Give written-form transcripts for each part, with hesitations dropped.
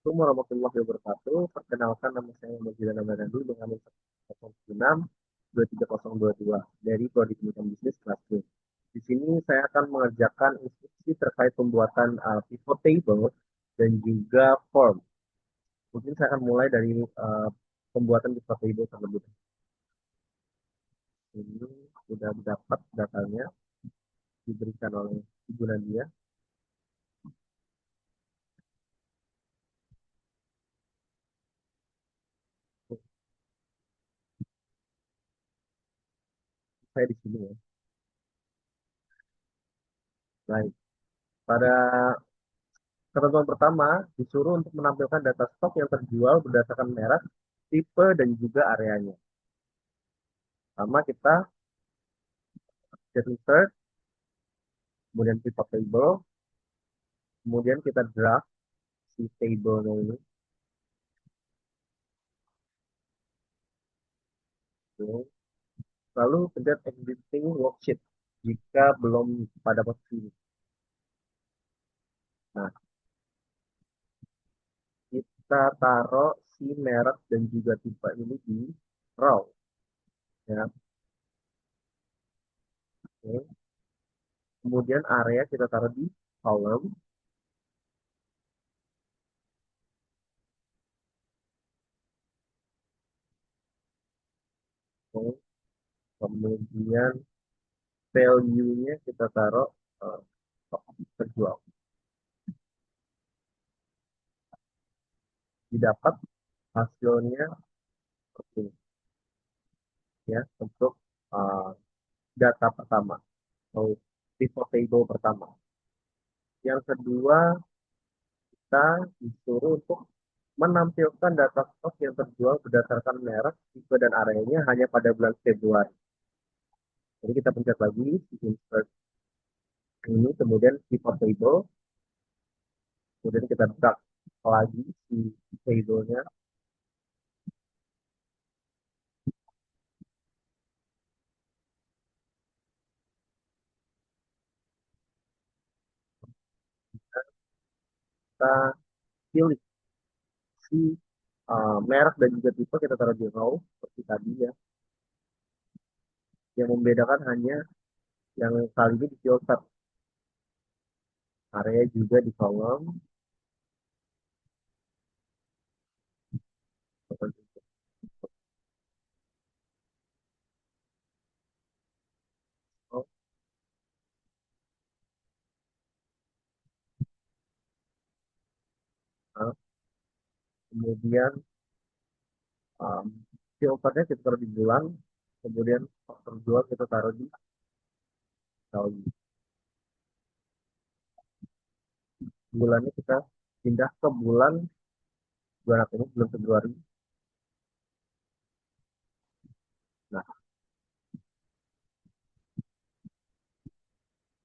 Assalamualaikum warahmatullahi wabarakatuh. Perkenalkan nama saya Mazida Namanadu dengan nomor 06 23022 dari Prodi Pendidikan Bisnis kelas B. Di sini saya akan mengerjakan instruksi terkait pembuatan pivot table dan juga form. Mungkin saya akan mulai dari pembuatan pivot table terlebih dahulu. Ini sudah dapat datanya diberikan oleh Ibu Nadia. Saya di sini ya. Baik. Pada ketentuan pertama, disuruh untuk menampilkan data stok yang terjual berdasarkan merek, tipe, dan juga areanya. Pertama kita get insert, kemudian pivot table, kemudian kita draft si table ini. Lalu pencet existing worksheet jika belum pada posisi ini. Nah, kita taruh si merek dan juga tipe ini di row. Ya. Oke. Kemudian area kita taruh di column. Oke. Kemudian value-nya kita taruh uh, terjual. Didapat hasilnya seperti ini ya untuk uh, data pertama atau pivot table pertama. Yang kedua, kita disuruh untuk menampilkan data stok yang terjual berdasarkan merek, tipe, dan areanya hanya pada bulan Februari. Jadi kita pencet lagi insert ini, kemudian pivot table, kemudian kita drag lagi si table-nya. Kita pilih si merek dan juga tipe, kita taruh di row seperti tadi ya. Yang membedakan hanya yang kali ini di filter, area juga di kolom. Kemudian um, filternya kita taruh di bulan, kemudian faktor jual kita taruh di tahun. Bulannya kita pindah ke bulan apa ini, bulan Februari. Nah,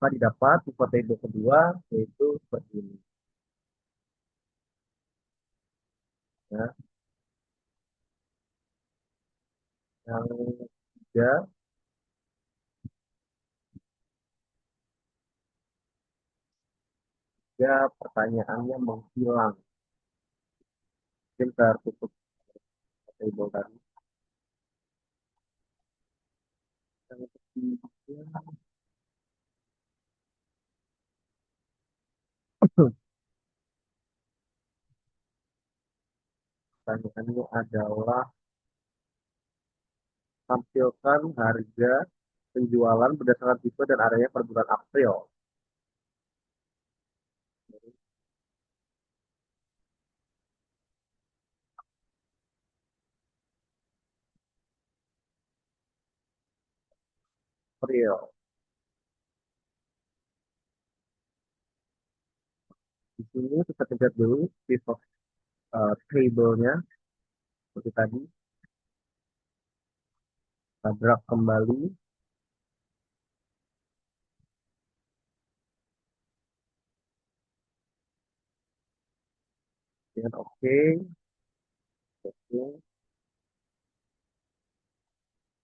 kita didapat tipe table kedua yaitu seperti ini. Ya. Yang ketiga, ya pertanyaannya menghilang. Mungkin tertutup table tadi. Yang ketiga, pertanyaannya adalah tampilkan harga penjualan berdasarkan tipe dan area per bulan April. April. Di sini kita pencet dulu pivot table-nya seperti tadi. Kita drag kembali. Dengan oke. Oke.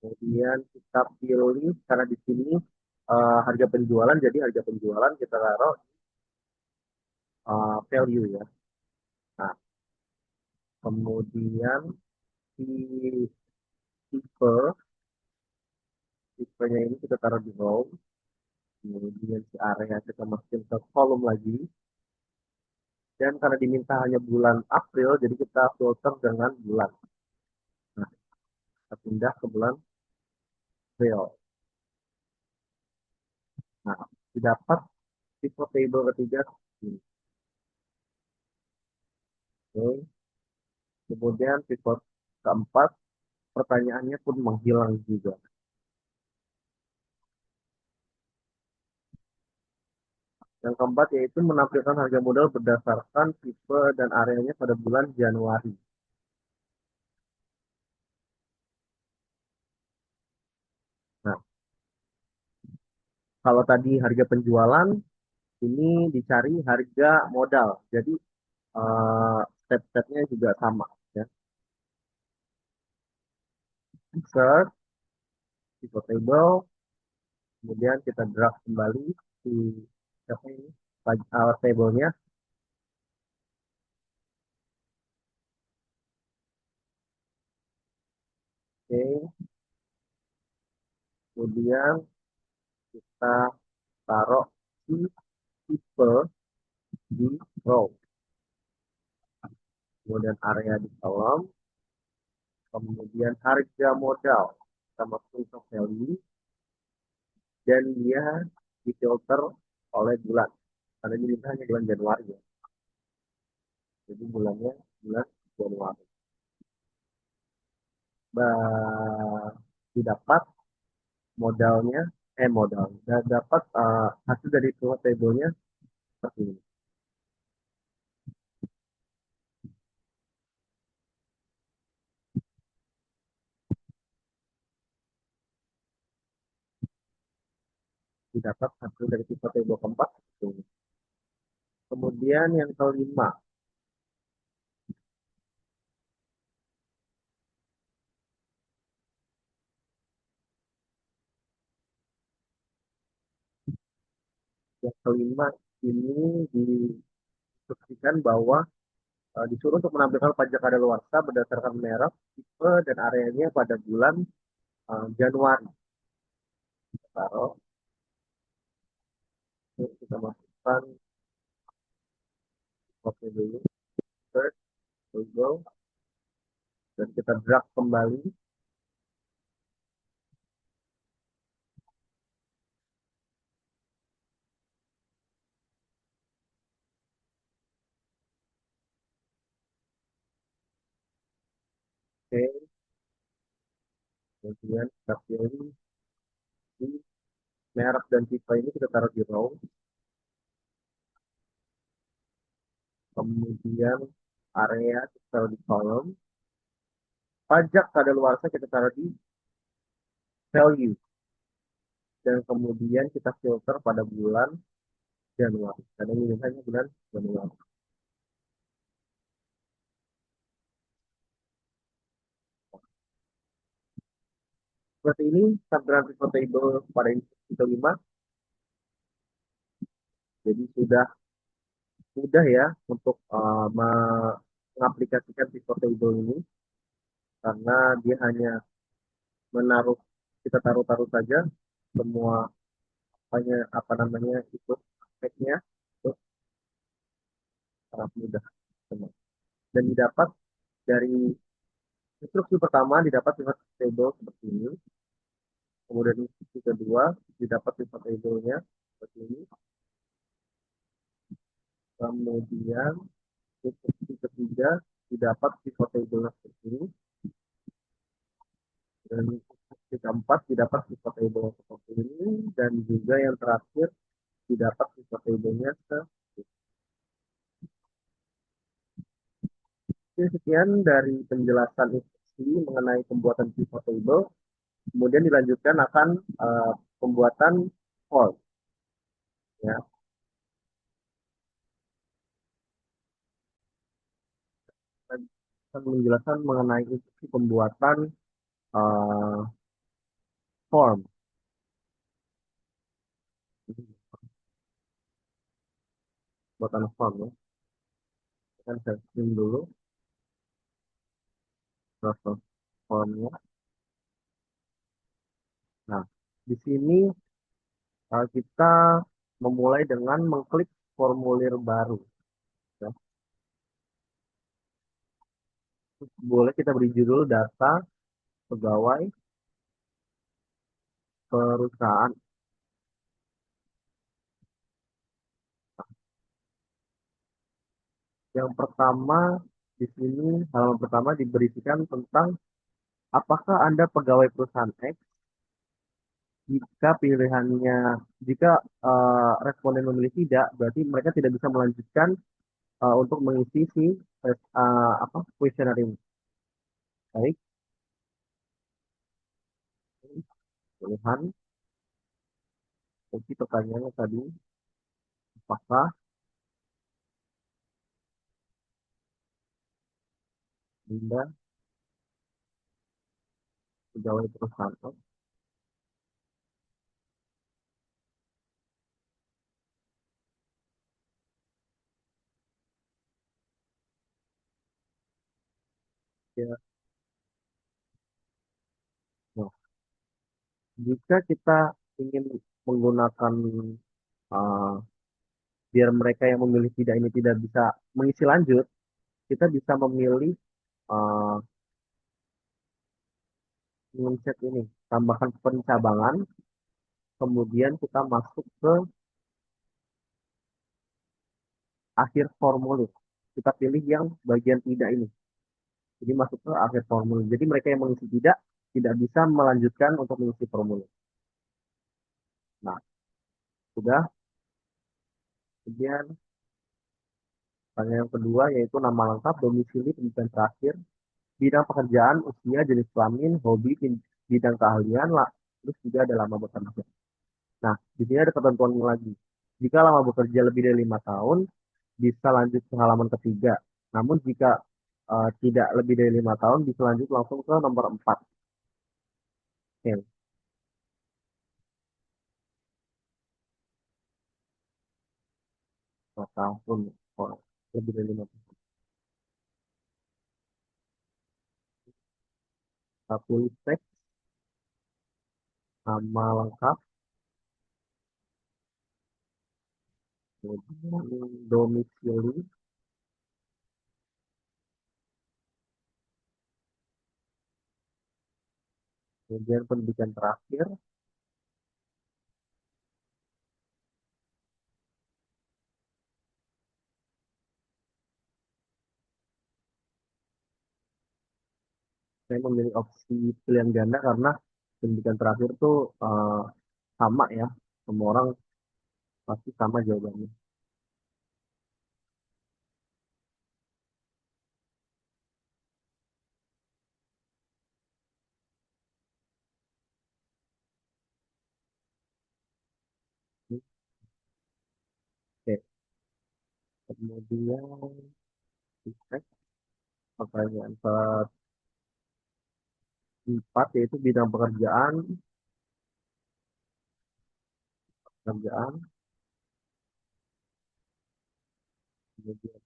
Kemudian kita pilih karena di sini harga penjualan, jadi harga penjualan kita taruh value ya. Nah, Kemudian di tipe, tipenya ini kita taruh di row. Kemudian si area kita masukin ke kolom lagi. Dan karena diminta hanya bulan April, jadi kita filter dengan bulan. Nah, kita pindah ke bulan April. Nah, didapat pivot table ketiga. Oke. Kemudian pivot keempat, pertanyaannya pun menghilang juga. Yang keempat yaitu menampilkan harga modal berdasarkan tipe dan areanya pada bulan Januari. Nah, kalau tadi harga penjualan, ini dicari harga modal. Jadi step-stepnya juga sama. Ya. Insert, pivot table, kemudian kita drag kembali di apa ini, table-nya. Oke, kemudian kita taruh di tipe di row. Kemudian area di kolom, kemudian harga modal kita masukin ke value, dan dia difilter oleh bulan. Karena ini hanya bulan Januari ya. Jadi bulannya bulan Januari. Didapat modalnya, modal. Dan dapat hasil dari pivot table-nya seperti ini. Didapat hasil dari pivot table keempat seperti ini. Kemudian yang kelima, ini diinstruksikan bahwa disuruh untuk menampilkan pajak kadaluarsa berdasarkan merek, tipe, dan areanya pada bulan Januari. Kita taruh, kita masukkan, oke dulu, search, Google, dan kita drag kembali. Oke, kemudian kita pilih di merek dan tipe ini kita taruh di row. Kemudian area kita taruh di kolom. Pajak kadaluarsa kita taruh di value. Dan kemudian kita filter pada bulan Januari. Karena ini hanya bulan Januari. Seperti ini tampilan pivot table pada instruksi kelima. Jadi sudah mudah ya untuk mengaplikasikan pivot table ini, karena dia hanya menaruh, kita taruh-taruh saja semua apa namanya itu aspeknya, itu sangat mudah. Dan didapat dari instruksi pertama didapat pivot table seperti ini. Kemudian instruksi kedua didapat pivot table-nya seperti ini. Kemudian instruksi ketiga didapat pivot table seperti ini. Dan instruksi keempat didapat pivot table seperti ini. Dan juga yang terakhir didapat pivot table-nya seperti ini. Oke, sekian dari penjelasan instruksi mengenai pembuatan pivot table. Kemudian dilanjutkan akan pembuatan form. Ya, akan menjelaskan mengenai instruksi pembuatan uh, form. Pembuatan form ya. Kita share screen dulu. reference formnya. Nah, di sini kita memulai dengan mengklik formulir baru. Ya. Boleh kita beri judul data pegawai perusahaan. Yang pertama di sini halaman pertama diberisikan tentang apakah Anda pegawai perusahaan X. Jika pilihannya, jika responden memilih tidak, berarti mereka tidak bisa melanjutkan untuk mengisi si apa kuesioner ini. Baik, pilihan. Jadi pertanyaannya tadi, apakah Anda pegawai perusahaan X? Ya. Nah, jika kita ingin menggunakan uh, biar mereka yang memilih tidak ini tidak bisa mengisi lanjut, kita bisa memilih uh, mencet ini, tambahkan pencabangan, kemudian kita masuk ke akhir formulir. Kita pilih yang bagian tidak ini. Jadi masuk ke akhir formulir. Jadi mereka yang mengisi tidak bisa melanjutkan untuk mengisi formulir. Nah, sudah. Kemudian pertanyaan yang kedua yaitu nama lengkap, domisili, pendidikan terakhir, bidang pekerjaan, usia, jenis kelamin, hobi, bidang keahlian, lah, terus juga ada lama bekerja. Nah, di sini ada ketentuan lagi. Jika lama bekerja lebih dari 5 tahun, bisa lanjut ke halaman ketiga. Namun jika tidak lebih dari 5 tahun, bisa lanjut langsung ke nomor 4. Oke, 5 tahun. Oh, lebih dari 5 tahun. Tulis teks, nama lengkap, kemudian domisili, kemudian pendidikan terakhir. Saya memilih opsi pilihan ganda karena pendidikan terakhir tuh sama ya, semua orang pasti sama jawabannya. Oke, kemudian cek pertanyaan keempat yaitu bidang pekerjaan, pekerjaan, kemudian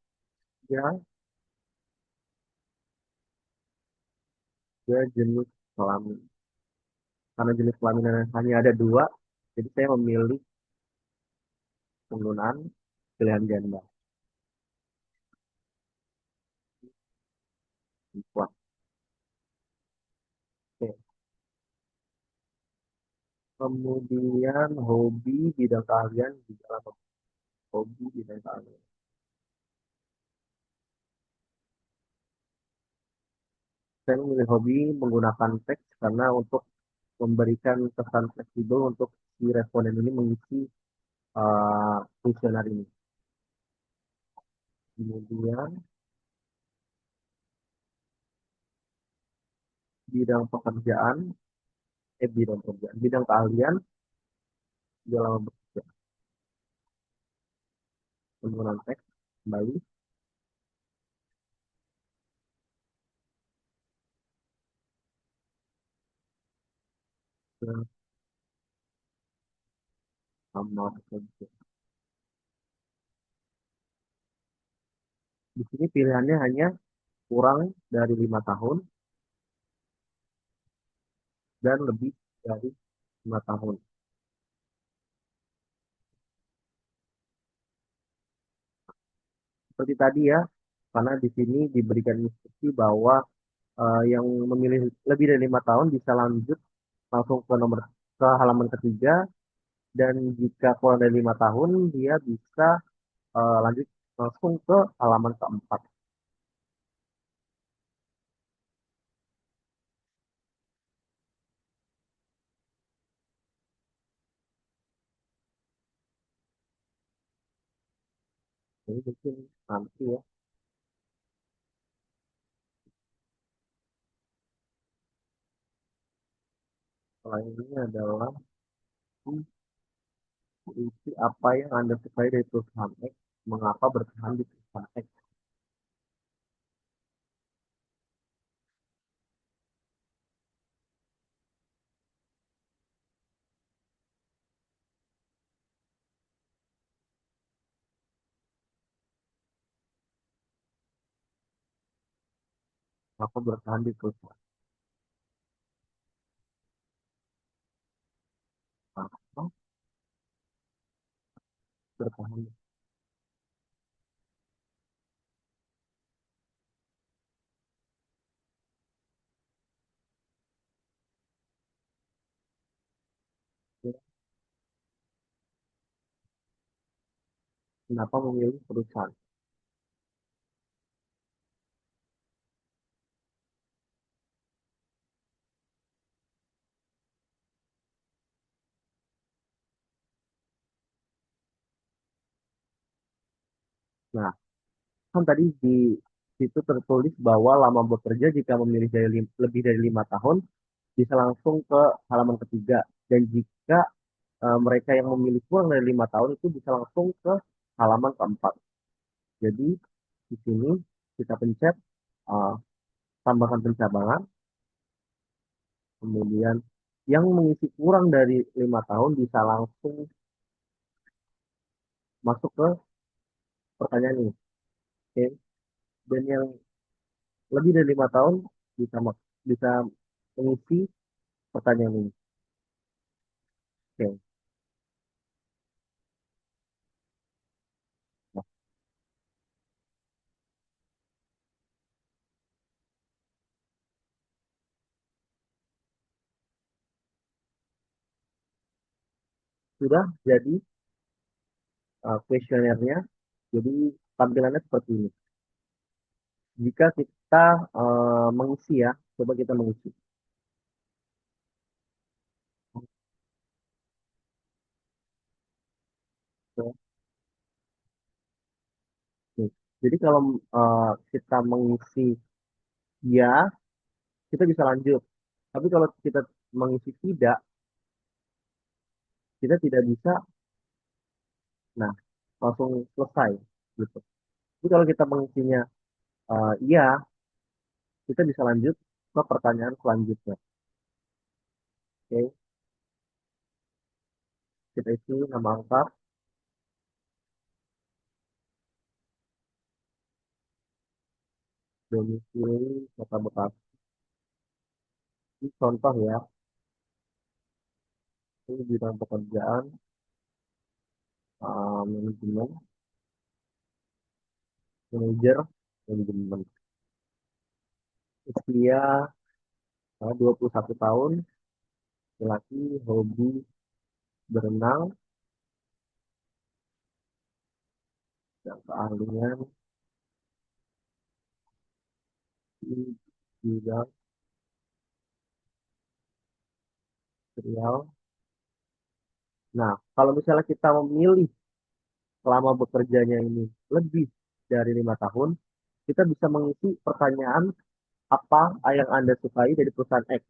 ya, ya jenis kelamin. Karena jenis kelamin hanya ada dua, jadi saya memilih penggunaan pilihan ganda. Wah, oke. Kemudian hobi bidang keahlian di dalam hobi bidang keahlian. Saya memilih hobi menggunakan teks karena untuk memberikan kesan fleksibel untuk si responden ini mengisi kuesioner ini. Kemudian bidang pekerjaan, bidang pekerjaan, bidang keahlian dalam bekerja. Penggunaan teks kembali ke nama bekerja. Di sini pilihannya hanya kurang dari 5 tahun, dan lebih dari 5 tahun. Seperti tadi ya, karena di sini diberikan instruksi bahwa yang memilih lebih dari 5 tahun bisa lanjut langsung ke halaman ketiga, dan jika kurang dari 5 tahun dia bisa lanjut langsung ke halaman keempat. Jadi mungkin nanti ya, selain ini adalah isi apa yang Anda sukai dari perusahaan X, mengapa bertahan di perusahaan X, mengapa bertahan di perusahaan apa bertahan, kenapa memilih perusahaan. Nah, kan tadi di situ tertulis bahwa lama bekerja jika memilih lebih dari 5 tahun bisa langsung ke halaman ketiga, dan jika mereka yang memilih kurang dari 5 tahun itu bisa langsung ke halaman keempat. Jadi di sini kita pencet uh, tambahkan pencabangan, kemudian yang mengisi kurang dari 5 tahun bisa langsung masuk ke pertanyaan ini. Oke. Dan yang lebih dari 5 tahun bisa bisa mengisi pertanyaan ini. Oke. Nah, sudah jadi kuesionernya. Jadi tampilannya seperti ini. Jika kita mengisi ya, coba kita mengisi. Oke. Jadi kalau kita mengisi ya, kita bisa lanjut. Tapi kalau kita mengisi tidak, kita tidak bisa, nah langsung selesai gitu. Tapi kalau kita mengisinya iya, kita bisa lanjut ke pertanyaan selanjutnya. Oke, kita isi nama lengkap, domisili, kota Bekasi. Ini contoh ya, ini bidang pekerjaan, manajemen, manajer, manajemen. Usia 21 tahun, laki, hobi berenang, dan keahlian di bidang serial. Nah, kalau misalnya kita memilih selama bekerjanya ini lebih dari 5 tahun, kita bisa mengisi pertanyaan apa yang Anda sukai dari perusahaan X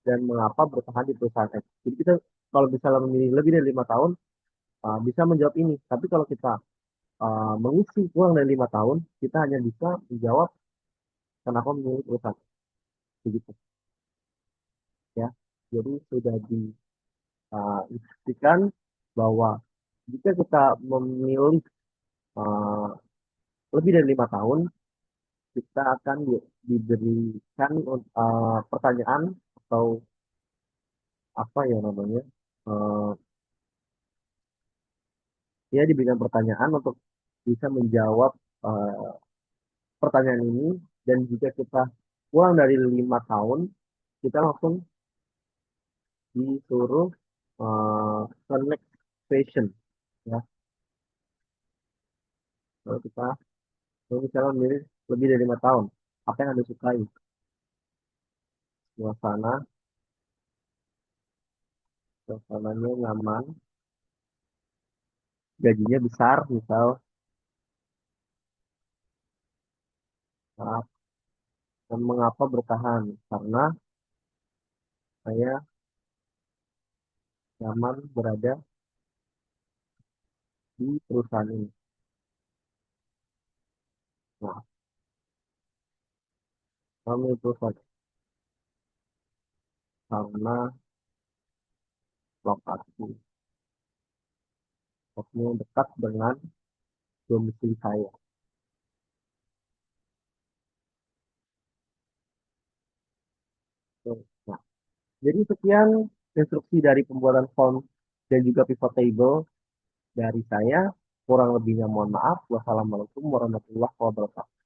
dan mengapa bertahan di perusahaan X. Jadi kita kalau misalnya memilih lebih dari 5 tahun, bisa menjawab ini. Tapi kalau kita mengisi kurang dari 5 tahun, kita hanya bisa menjawab kenapa memilih perusahaan X. Begitu ya. Jadi sudah diinstruksikan bahwa jika kita memilih uh, lebih dari 5 tahun, kita akan diberikan pertanyaan atau apa ya namanya, eh, ya diberikan pertanyaan untuk bisa menjawab eh, pertanyaan ini, dan jika kita kurang dari 5 tahun kita langsung disuruh ke next question ya. Kalau kita kalau misalnya memilih lebih dari 5 tahun, apa yang Anda sukai? Suasana, suasananya nyaman, gajinya besar misal. Nah, dan mengapa bertahan? Karena saya nyaman berada di perusahaan ini. Nah, kami itu saja karena lokasi, lokasinya dekat dengan domisili saya. Nah, jadi sekian instruksi dari pembuatan form dan juga pivot table dari saya. Kurang lebihnya mohon maaf. Wassalamualaikum warahmatullahi wabarakatuh.